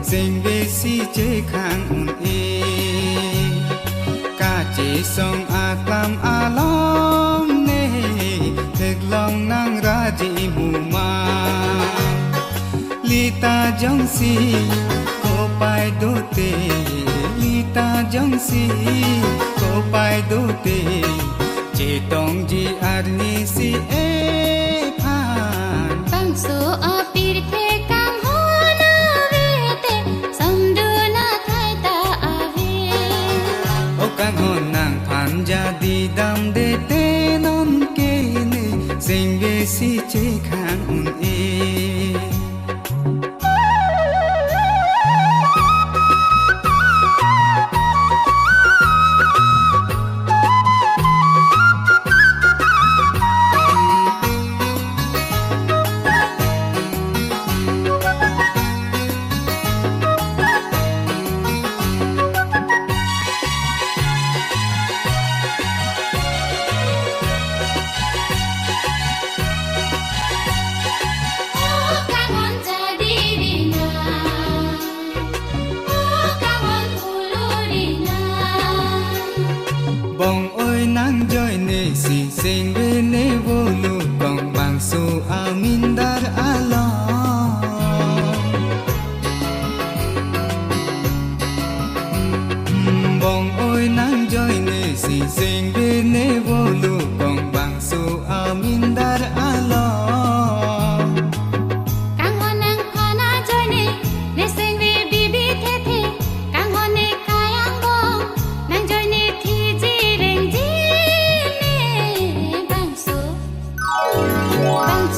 sinh về si chế khang un e ca chế song a clam a long ne thek long nang ra ji mu ma lita jong si ko pai do te lita jong si ko pai do te chế tong ji ar ni si e phan bang so a pir the kang ho na ve te sam du na thai ta ave o kang ho nang phan ja di dam de te non ke ne sing ve si che khang un e bong ơi nang joy ne si sing ve ne vô lu bong bang su amin dar alo bong ơi nang joy ne si sing ve ne vô lu bong bang su amin dar alo kang ho nang phana joy ne sing ve bi bi the the kang ho ne kayang bong nang joy ne thi ji reng ji ne bang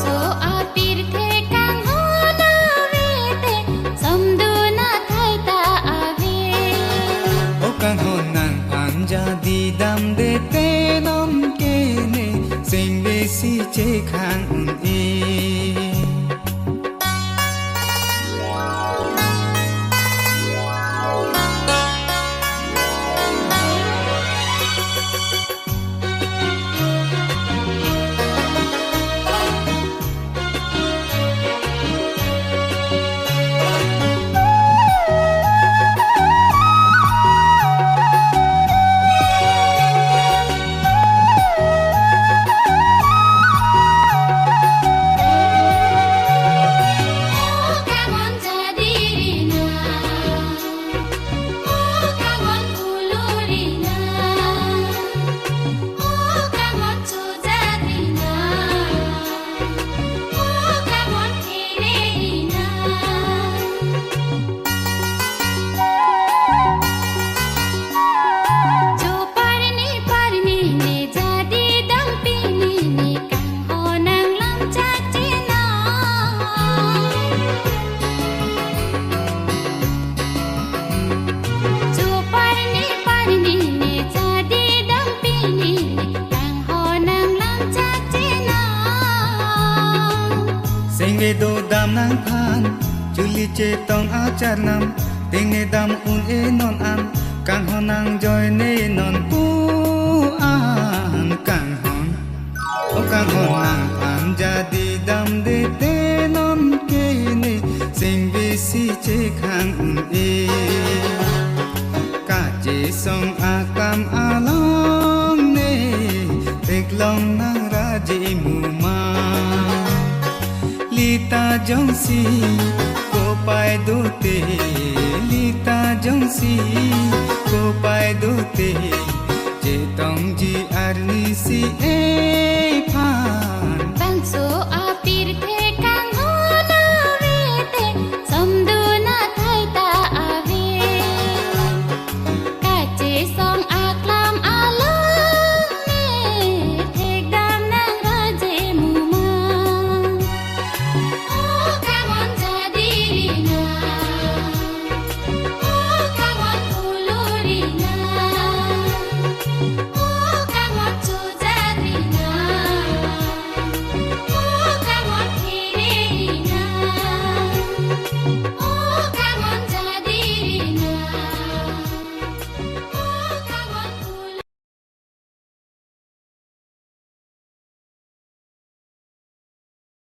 so a pir the kang ho na ve te sam du na thai ta ave o kang ho nang phan ja di dam de te nom ke ne sing ve si che khang un e sing ve do dam nang phan chuli che tong a char nam ting ne dam un e non an kang ho nang joy ne non pu an kang hon o kang ho nang phan ja di dam de te non ke ne sing ve si che khang un e ka che song a kam a long ne tek long nang ra ji mu ma lita jong si ko pai do te lita jong si ko pai do te che tong ji ar ni si e phan bang so a pir the kang ho na ve te sam du na thai ta ave ka che song a klam a long ne thek dam nang ra je mu ma kang on ja di na kang on ulu ri na kang on chu ja di na kang on thi re na